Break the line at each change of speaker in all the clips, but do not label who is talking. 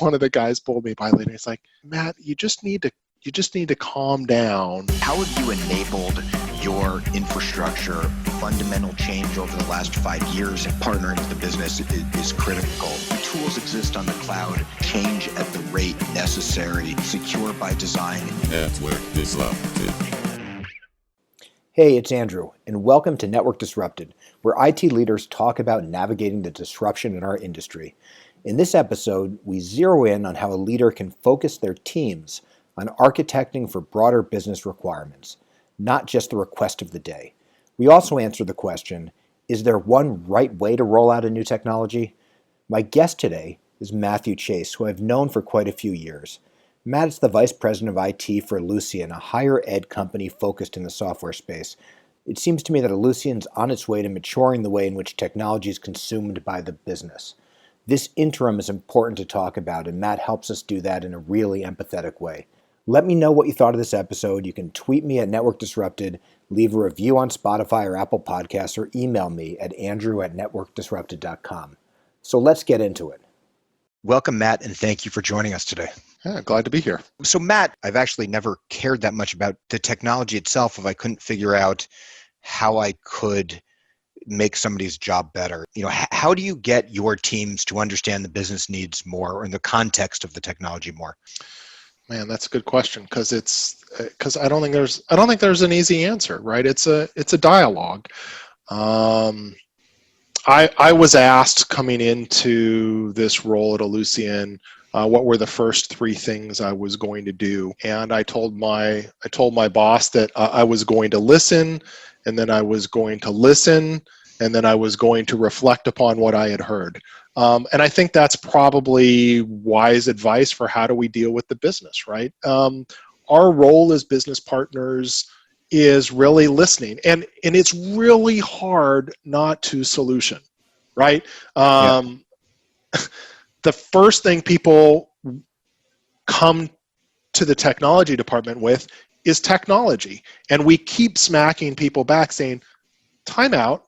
one of the guys pulled me by later. He's like, Matt, you just need to calm down.
How have you enabled your infrastructure? Fundamental change over the last 5 years, partnering with the business is critical. Tools exist on the cloud, change at the rate necessary, secure by design.
Network disrupted.
Hey, it's Andrew, and welcome to Network Disrupted, where IT leaders talk about navigating the disruption in our industry. In this episode, we zero in on how a leader can focus their teams on architecting for broader business requirements, not just the request of the day. We also answer the question, is there one right way to roll out a new technology? My guest today is Mathew Chase, who I've known for quite a few years. Matt is the Vice President of IT for Ellucian, a higher ed company focused in the software space. It seems to me that Ellucian's on its way to maturing the way in which technology is consumed by the business. This interim is important to talk about, and Matt helps us do that in a really empathetic way. Let me know what you thought of this episode. You can tweet me at Network Disrupted, leave a review on Spotify or Apple Podcasts, or email me at andrew@networkdisrupted.com. So let's get into it.
Welcome, Matt, and thank you for joining us today.
Yeah, glad to be here.
So, Matt, I've actually never cared that much about the technology itself if I couldn't figure out how I could make somebody's job better. How do you get your teams to understand the business needs more or in the context of the technology more?
Man, that's a good question because I don't think there's an easy answer, right? It's a dialogue. I was asked coming into this role at Ellucian, what were the first three things I was going to do, and I told my boss that I was going to listen, and then I was going to listen, and then I was going to reflect upon what I had heard. And I think that's probably wise advice for how do we deal with the business, right? Our role as business partners is really listening, and it's really hard not to solution, right? The first thing people come to the technology department with is technology, and we keep smacking people back saying, time out.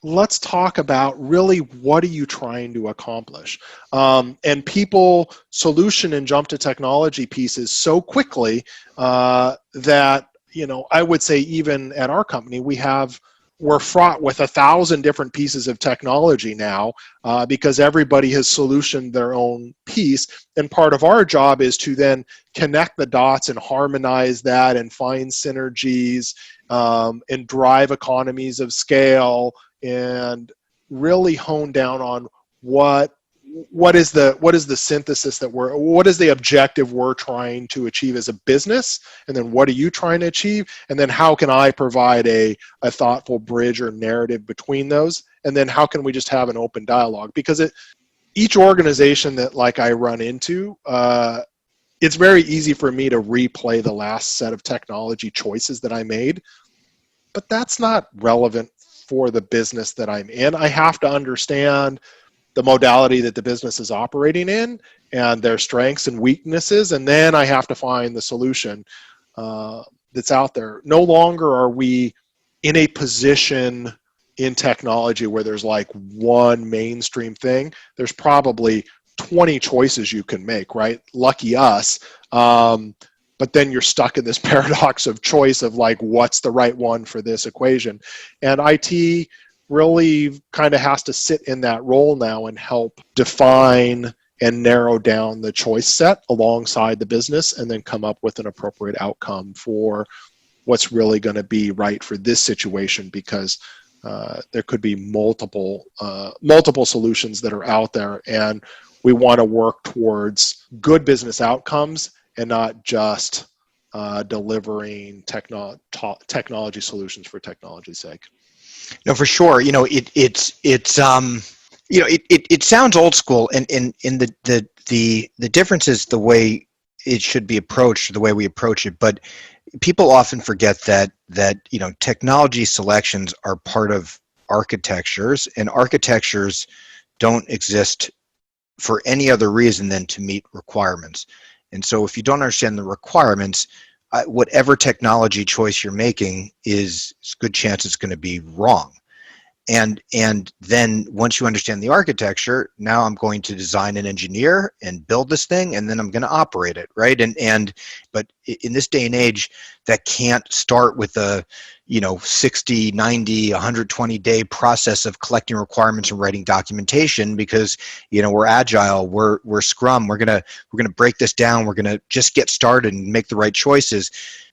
Let's talk about really what are you trying to accomplish? And people solution and jump to technology pieces so quickly that, I would say even at our company, we're fraught with 1,000 different pieces of technology now because everybody has solutioned their own piece. And part of our job is to then connect the dots and harmonize that and find synergies and drive economies of scale and really hone down on what is the synthesis what is the objective we're trying to achieve as a business, and then what are you trying to achieve, and then how can I provide a thoughtful bridge or narrative between those, and then how can we just have an open dialogue? Because each organization that I run into, it's very easy for me to replay the last set of technology choices that I made, but that's not relevant for the business that I'm in. I have to understand the modality that the business is operating in and their strengths and weaknesses, and then I have to find the solution that's out there. No longer are we in a position in technology where there's one mainstream thing. There's probably 20 choices you can make, right? Lucky us. But then you're stuck in this paradox of choice of what's the right one for this equation. And IT really kind of has to sit in that role now and help define and narrow down the choice set alongside the business and then come up with an appropriate outcome for what's really going to be right for this situation, because there could be multiple solutions that are out there, and we want to work towards good business outcomes and not just delivering technology solutions for technology's sake.
No, for sure. It sounds old school, and the difference is the way it should be approached, the way we approach it. But people often forget that technology selections are part of architectures, and architectures don't exist for any other reason than to meet requirements. And so if you don't understand the requirements, whatever technology choice you're making is a good chance it's going to be wrong. And then once you understand the architecture, now I'm going to design and engineer and build this thing, and then I'm going to operate it, right? But in this day and age, that can't start with a 60, 90, 120 day process of collecting requirements and writing documentation, because we're agile, we're Scrum, we're gonna break this down, we're gonna just get started and make the right choices,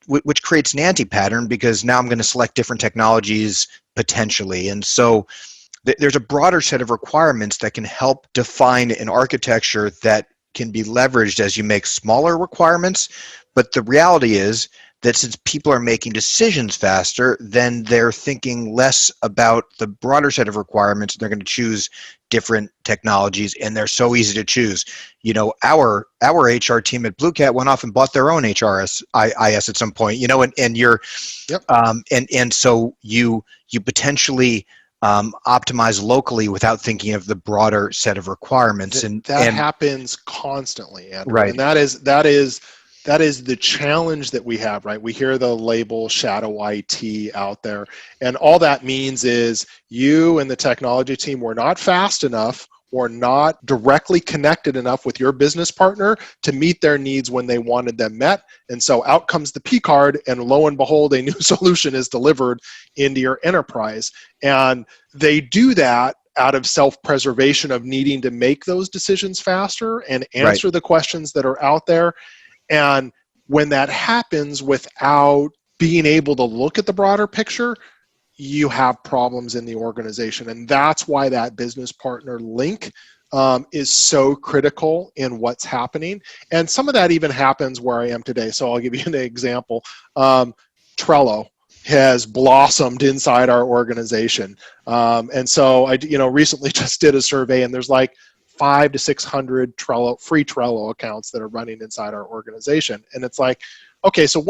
which creates an anti-pattern, because now I'm going to select different technologies potentially. And so there's a broader set of requirements that can help define an architecture that can be leveraged as you make smaller requirements. But the reality is that since people are making decisions faster, then they're thinking less about the broader set of requirements. They're going to choose different technologies, and they're so easy to choose. Our HR team at Blue Cat went off and bought their own HRIS at some point. And you're,
Yep.
And so you potentially optimize locally without thinking of the broader set of requirements.
That happens constantly, Andrew.
Right.
And that is the challenge that we have, right? We hear the label shadow IT out there, and all that means is you and the technology team were not fast enough or not directly connected enough with your business partner to meet their needs when they wanted them met. And so out comes the P card, and lo and behold, a new solution is delivered into your enterprise. And they do that out of self-preservation of needing to make those decisions faster and answer the questions that are out there. And when that happens without being able to look at the broader picture, you have problems in the organization. And that's why that business partner link is so critical in what's happening. And some of that even happens where I am today. So I'll give you an example. Trello has blossomed inside our organization. And so I recently just did a survey, and there's like 500 to 600 free Trello accounts that are running inside our organization. And it's like, okay, so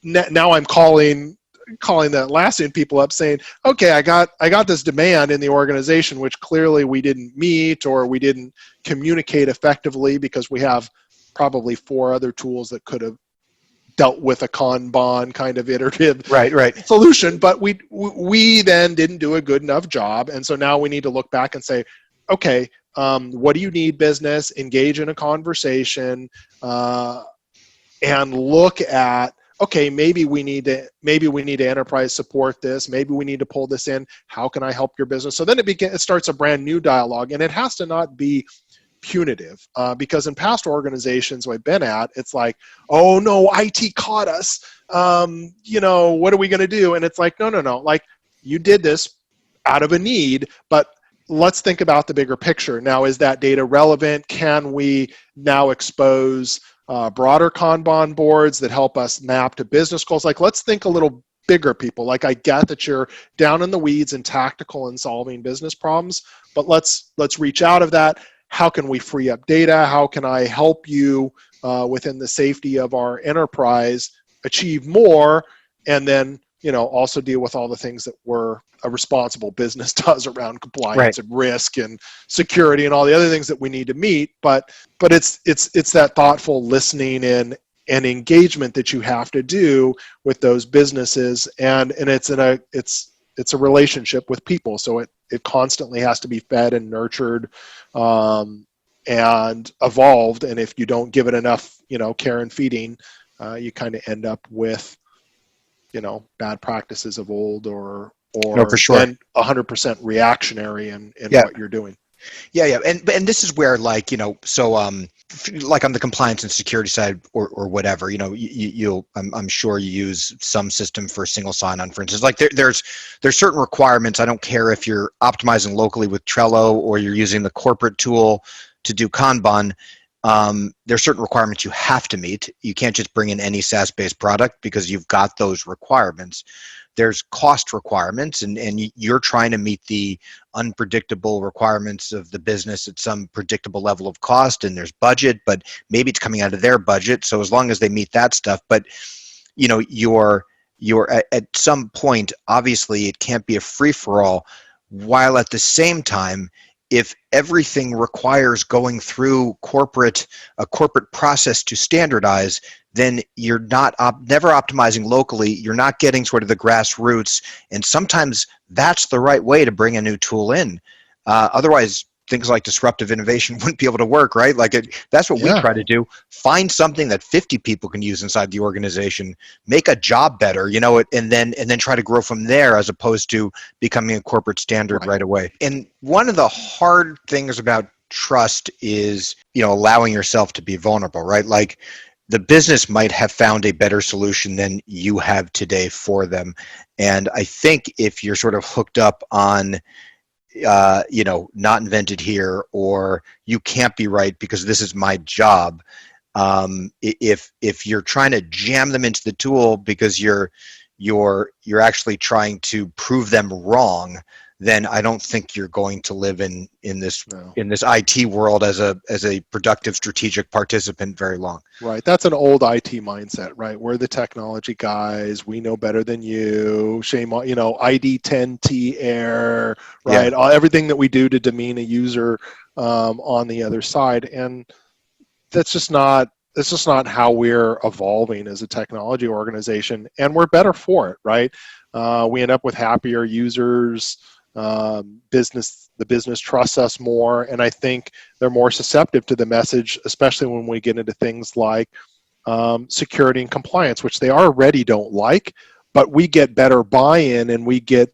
now I'm calling the Atlassian people up saying, okay, I got this demand in the organization, which clearly we didn't meet, or we didn't communicate effectively, because we have probably 4 other tools that could have dealt with a Kanban kind of iterative solution, but we then didn't do a good enough job. And so now we need to look back and say, okay, what do you need, business? Engage in a conversation, and look at, okay, maybe we need to enterprise support this. Maybe we need to pull this in. How can I help your business? So then it starts a brand new dialogue, and it has to not be punitive, because in past organizations I've been at, it's like, oh no, IT caught us. What are we going to do? And it's like, no. Like, you did this out of a need, but let's think about the bigger picture. Now, is that data relevant? Can we now expose broader Kanban boards that help us map to business goals? Like, let's think a little bigger, people. Like, I get that you're down in the weeds and tactical in solving business problems, but let's reach out of that. How can we free up data? How can I help you within the safety of our enterprise achieve more? And then, also deal with all the things that a responsible business does around compliance and risk and security and all the other things that we need to meet. But it's that thoughtful listening and engagement that you have to do with those businesses, and it's a relationship with people. So it constantly has to be fed and nurtured and evolved. And if you don't give it enough, care and feeding, you kind of end up with, bad practices of old, or
for sure,
then 100% reactionary in what you're doing.
Yeah. And this is where, like, like on the compliance and security side or whatever, I'm sure you use some system for single sign-on, for instance. Like there's certain requirements. I don't care if you're optimizing locally with Trello or you're using the corporate tool to do Kanban. There's certain requirements you have to meet. You can't just bring in any SaaS-based product because you've got those requirements. There's cost requirements, and you're trying to meet the unpredictable requirements of the business at some predictable level of cost, and there's budget, but maybe it's coming out of their budget. So as long as they meet that stuff, but you're at some point, obviously it can't be a free-for-all, while at the same time, if everything requires going through a corporate process to standardize, then you're never optimizing locally. You're not getting sort of the grassroots, and sometimes that's the right way to bring a new tool in. Otherwise, things like disruptive innovation wouldn't be able to work, right? That's what we
Yeah.
try to do. Find something that 50 people can use inside the organization, make a job better, and then try to grow from there, as opposed to becoming a corporate standard right away. And one of the hard things about trust is, allowing yourself to be vulnerable, right? Like, the business might have found a better solution than you have today for them. And I think if you're sort of hooked up on not invented here, or you can't be right because this is my job. If you're trying to jam them into the tool because you're actually trying to prove them wrong, then I don't think you're going to live in this IT world as a productive strategic participant very long.
Right. That's an old IT mindset, right? We're the technology guys. We know better than you. Shame on, ID10T error, right?
Yeah.
Everything that we do to demean a user on the other side. And that's just not how we're evolving as a technology organization. And we're better for it, right? We end up with happier users. The business trusts us more, and I think they're more susceptible to the message, especially when we get into things like security and compliance, which they already don't like, but we get better buy-in and we get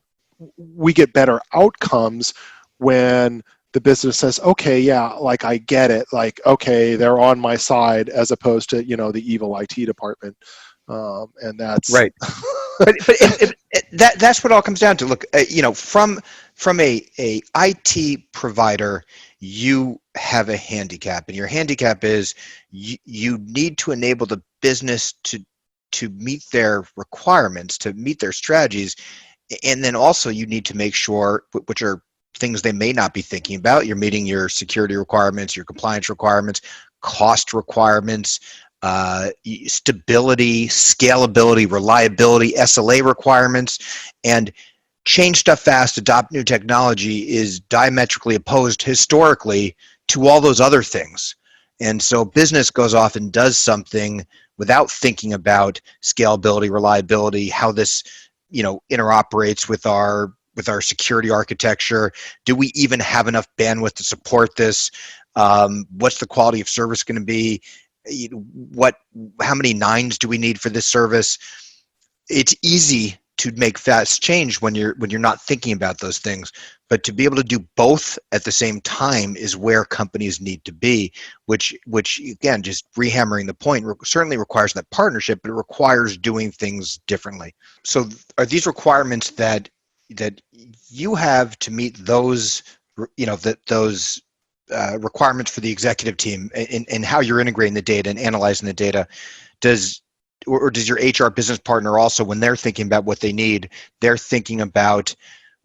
better outcomes when the business says, okay, yeah, like, I get it, like, okay, they're on my side, as opposed to the evil IT department, and that's
right. But that's what it all comes down to. Look, from a IT provider, you have a handicap, and your handicap is you need to enable the business to meet their requirements, to meet their strategies, and then also you need to make sure, which are things they may not be thinking about, you're meeting your security requirements, your compliance requirements, cost requirements, stability, scalability, reliability, SLA requirements, and change stuff fast, adopt new technology is diametrically opposed historically to all those other things. And so business goes off and does something without thinking about scalability, reliability, how this, interoperates with our security architecture. Do we even have enough bandwidth to support this? What's the quality of service going to be? How many nines do we need for this service? It's easy to make fast change when you're not thinking about those things, but to be able to do both at the same time is where companies need to be, which again, just rehammering the point, certainly requires that partnership, but it requires doing things differently. So are these requirements that you have to meet those, those requirements for the executive team and how you're integrating the data and analyzing the data? Does your HR business partner also, when they're thinking about what they need, they're thinking about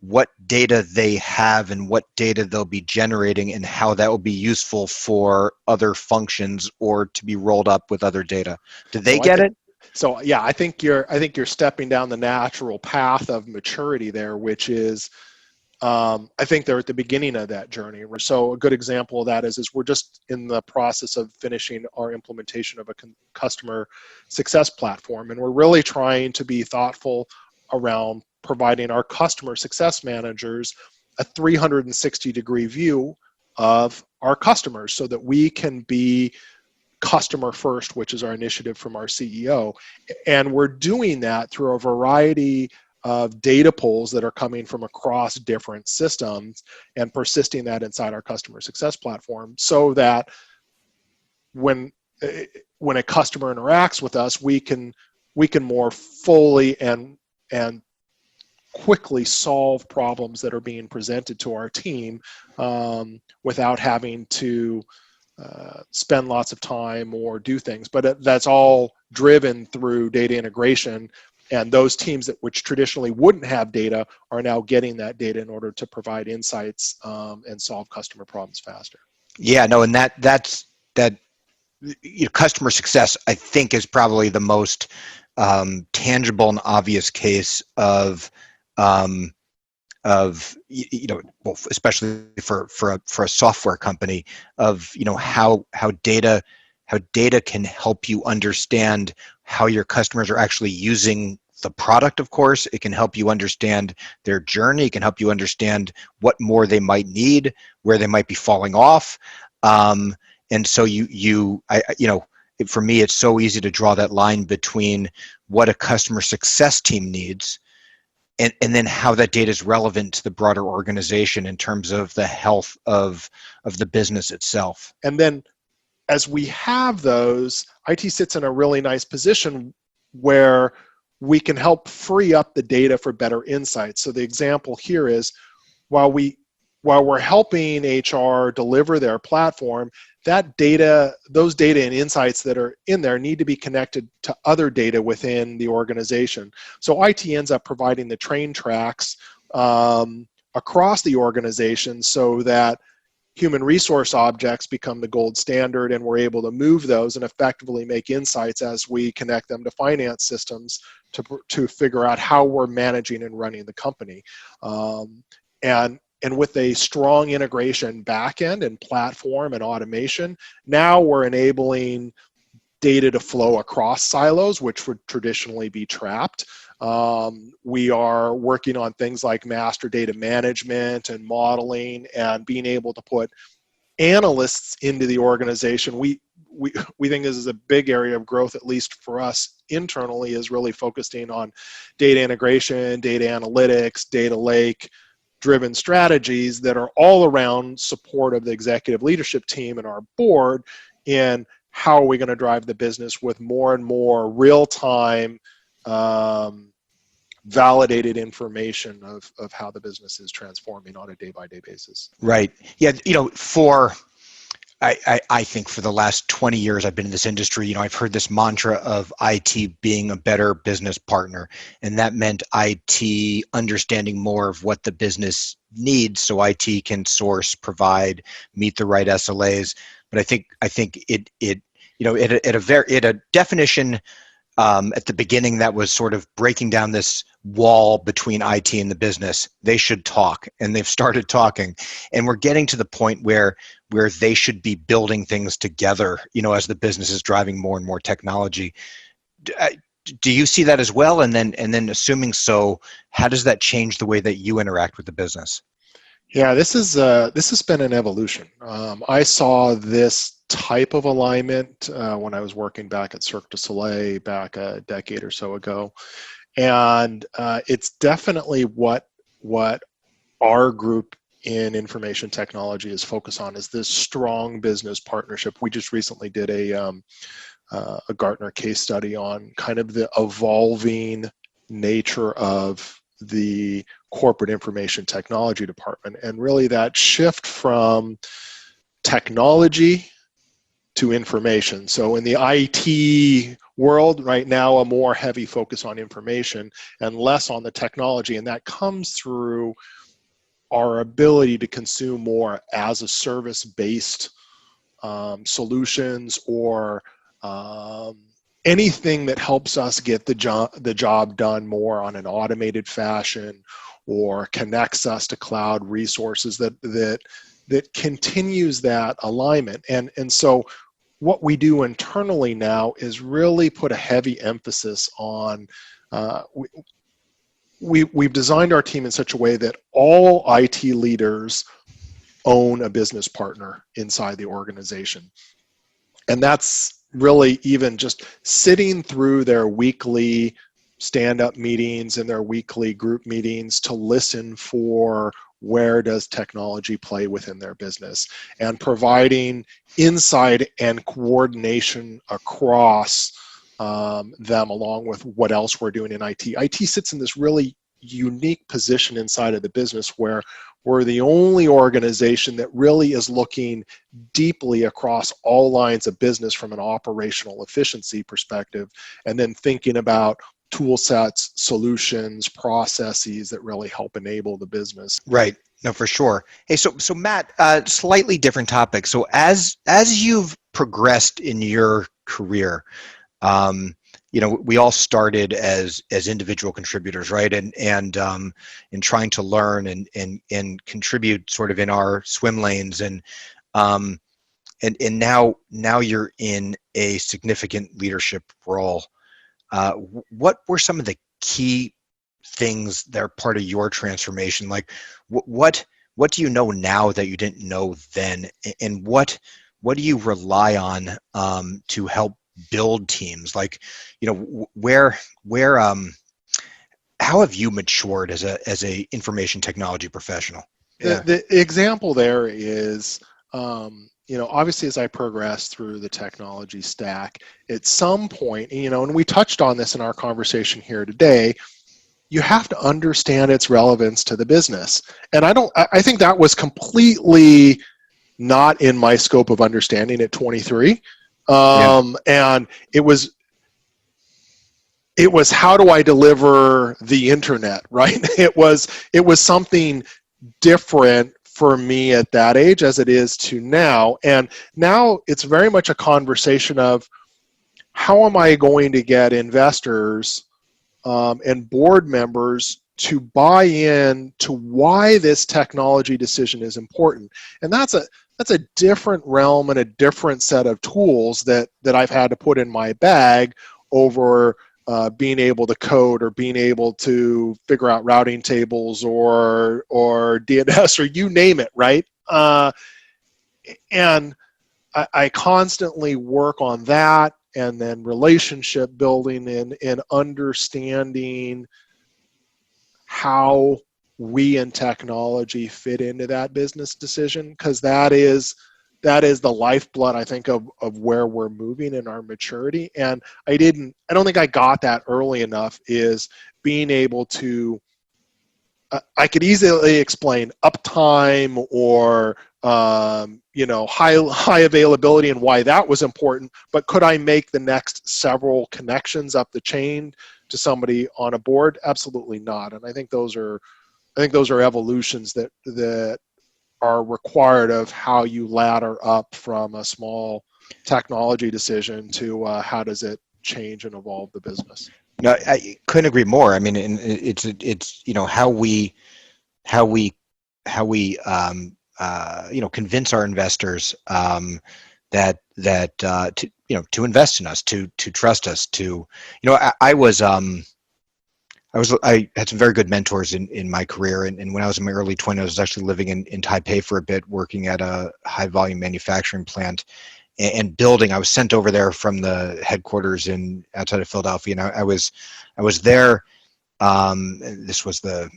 what data they have and what data they'll be generating and how that will be useful for other functions or to be rolled up with other data? Do they get it?
So yeah, I think you're stepping down the natural path of maturity there, which is, I think they're at the beginning of that journey. So a good example of that is we're just in the process of finishing our implementation of a customer success platform, and we're really trying to be thoughtful around providing our customer success managers a 360-degree view of our customers so that we can be customer first, which is our initiative from our CEO. And we're doing that through a variety of data pulls that are coming from across different systems and persisting that inside our customer success platform, so that when a customer interacts with us, we can more fully and quickly solve problems that are being presented to our team without having to spend lots of time or do things. But that's all driven through data integration, and those teams which traditionally wouldn't have data are now getting that data in order to provide insights and solve customer problems faster.
Yeah, no, and that's customer success, I think, is probably the most tangible and obvious case of well, especially for a software company, of how data can help you understand how your customers are actually using the product. Of course, it can help you understand their journey. It can help you understand what more they might need, where they might be falling off. And so for me, it's so easy to draw that line between what a customer success team needs and then how that data is relevant to the broader organization in terms of the health of the business itself.
And then as we have those, IT sits in a really nice position where we can help free up the data for better insights. So the example here is, while we're helping HR deliver their platform, that data, those data and insights that are in there need to be connected to other data within the organization. So IT ends up providing the train tracks across the organization so that human resource objects become the gold standard, and we're able to move those and effectively make insights as we connect them to finance systems to figure out how we're managing and running the company. And with a strong integration backend and platform and automation, now we're enabling data to flow across silos, which would traditionally be trapped. We are working on things like master data management and modeling, and being able to put analysts into the organization. We think this is a big area of growth, at least for us internally, is really focusing on data integration, data analytics, data lake driven strategies that are all around support of the executive leadership team and our board in how are we going to drive the business with more and more real-time validated information of how the business is transforming on a day-by-day basis.
Right. Yeah. I think for the last 20 years I've been in this industry, I've heard this mantra of IT being a better business partner. And that meant IT understanding more of what the business needs so IT can source, provide, meet the right SLAs. But I think it at a definition at the beginning that was sort of breaking down this wall between IT and the business. They should talk, and they've started talking, and we're getting to the point where they should be building things together, as the business is driving more and more technology. Do you see that as well? And then assuming so, how does that change the way that you interact with the business?
Yeah, this has been an evolution. I saw this type of alignment when I was working back at Cirque du Soleil back a decade or so ago, and it's definitely what our group in information technology is focused on, is this strong business partnership. We just recently did a Gartner case study on kind of the evolving nature of the corporate information technology department, and really that shift from technology to information. So in the IT world right now, a more heavy focus on information and less on the technology, and that comes through our ability to consume more as a service-based solutions, or anything that helps us get the job done more on an automated fashion, or connects us to cloud resources that continues that alignment. And so what we do internally now is really put a heavy emphasis on, we've designed our team in such a way that all IT leaders own a business partner inside the organization. And that's really even just sitting through their weekly stand-up meetings and their weekly group meetings to listen for where does technology play within their business, and providing insight and coordination across them, along with what else we're doing in IT. IT sits in this really unique position inside of the business where we're the only organization that really is looking deeply across all lines of business from an operational efficiency perspective, and then thinking about tool sets, solutions, processes that really help enable the business.
Right. No, for sure. Hey, so Matt, slightly different topic. So as you've progressed in your career, we all started as individual contributors, right? And trying to learn and contribute sort of in our swim lanes, and now you're in a significant leadership role. What were some of the key things that are part of your transformation? Like, what do you know now that you didn't know then, and what do you rely on to help build teams? Like, where how have you matured as a information technology professional?
The example there is, obviously as I progress through the technology stack, at some point, and we touched on this in our conversation here today, you have to understand its relevance to the business. And I think that was completely not in my scope of understanding at 23. And it was how do I deliver the internet, right? It was something different for me at that age as it is to now. And now it's very much a conversation of how am I going to get investors and board members to buy in to why this technology decision is important. And that's a different realm and a different set of tools that I've had to put in my bag over being able to code or being able to figure out routing tables or DNS or you name it, right? And I constantly work on that, and then relationship building and understanding how we in technology fit into that business decision, because that is the lifeblood, I think, of where we're moving in our maturity. And I don't think I got that early enough, is being able to, I could easily explain uptime or high availability and why that was important, but could I make the next several connections up the chain to somebody on a board? Absolutely not. And I think those are evolutions that are required of how you ladder up from a small technology decision to how does it change and evolve the business.
No, I couldn't agree more. I mean, it's how we convince our investors that to invest in us, to trust us, I had some very good mentors in my career, and when I was in my early 20s, I was actually living in Taipei for a bit, working at a high volume manufacturing plant and building. I was sent over there from the headquarters outside of Philadelphia, and I was there. This was the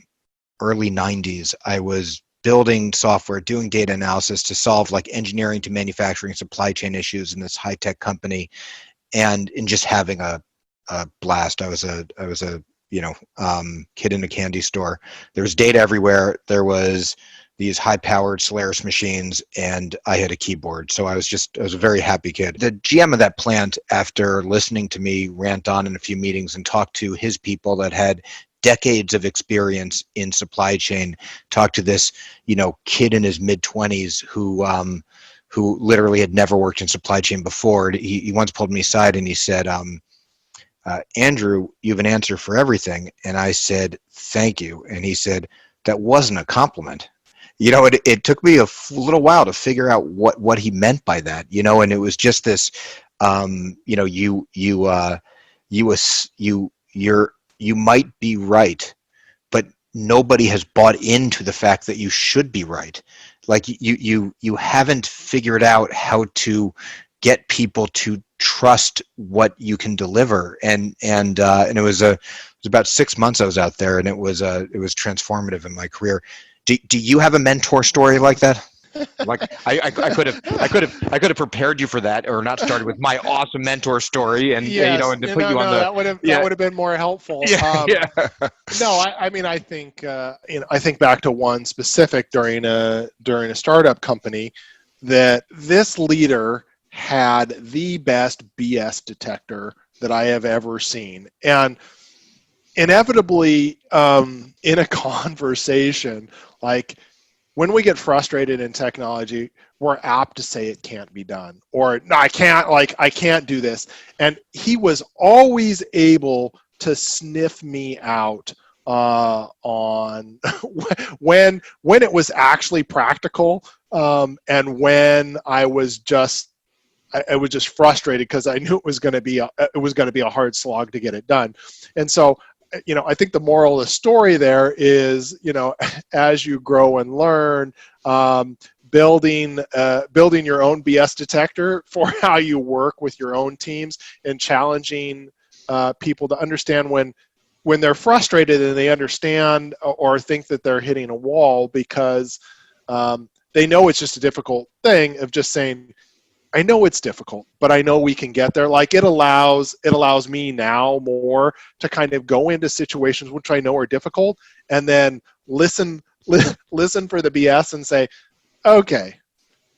early 90s. I was building software, doing data analysis to solve like engineering to manufacturing supply chain issues in this high tech company, and in just having a blast. I was a kid in a candy store. There was data everywhere. There was these high-powered Solaris machines, and I had a keyboard. So I was a very happy kid. The GM of that plant, after listening to me rant on in a few meetings and talk to his people that had decades of experience in supply chain, talked to this, kid in his mid-20s who literally had never worked in supply chain before. He once pulled me aside and he said, Andrew, you have an answer for everything. And I said, thank you. And he said, that wasn't a compliment. It took me a little while to figure out what he meant by that, and it was just this, you might be right, but nobody has bought into the fact that you should be right. Like you haven't figured out how to get people to trust what you can deliver, and it was about 6 months I was out there, and it was transformative in my career. Do you have a mentor story like that? Like I could have prepared you for that, or not started with my awesome mentor story, and
yes,
and to put you on the
that would have been more helpful.
Yeah.
No, I mean, I think I think back to one specific during a startup company, that this leader had the best BS detector that I have ever seen, and inevitably in a conversation, like when we get frustrated in technology, we're apt to say it can't be done, or no, I can't do this. And he was always able to sniff me out on when it was actually practical, and when I was just frustrated because I knew it was going to be a hard slog to get it done. And so, I think the moral of the story there is, as you grow and learn, building your own BS detector for how you work with your own teams, and challenging people to understand when they're frustrated and they understand or think that they're hitting a wall because they know it's just a difficult thing, of just saying, I know it's difficult, but I know we can get there. Like it allows me now more to kind of go into situations which I know are difficult, and then listen for the BS and say, okay,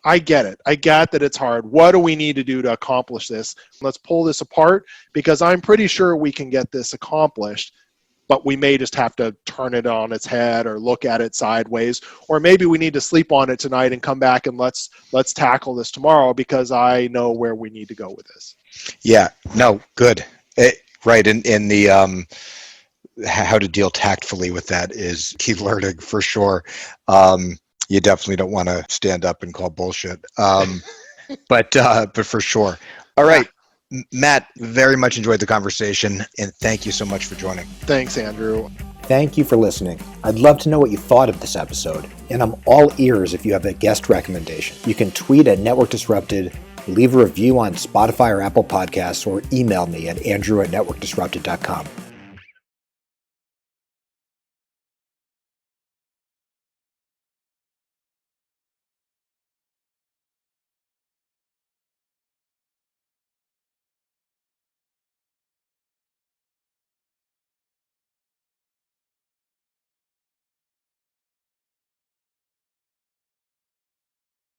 I get it. I get that it's hard. What do we need to do to accomplish this? Let's pull this apart, because I'm pretty sure we can get this accomplished, but we may just have to turn it on its head or look at it sideways, or maybe we need to sleep on it tonight and come back and let's tackle this tomorrow, because I know where we need to go with this.
Yeah, no, good. Right. In the how to deal tactfully with that is key learning for sure. You definitely don't want to stand up and call bullshit. But for sure. All right. Matt, very much enjoyed the conversation, and thank you so much for joining.
Thanks, Andrew.
Thank you for listening. I'd love to know what you thought of this episode, and I'm all ears if you have a guest recommendation. You can tweet at Network Disrupted, leave a review on Spotify or Apple Podcasts, or email me at andrew@networkdisrupted.com.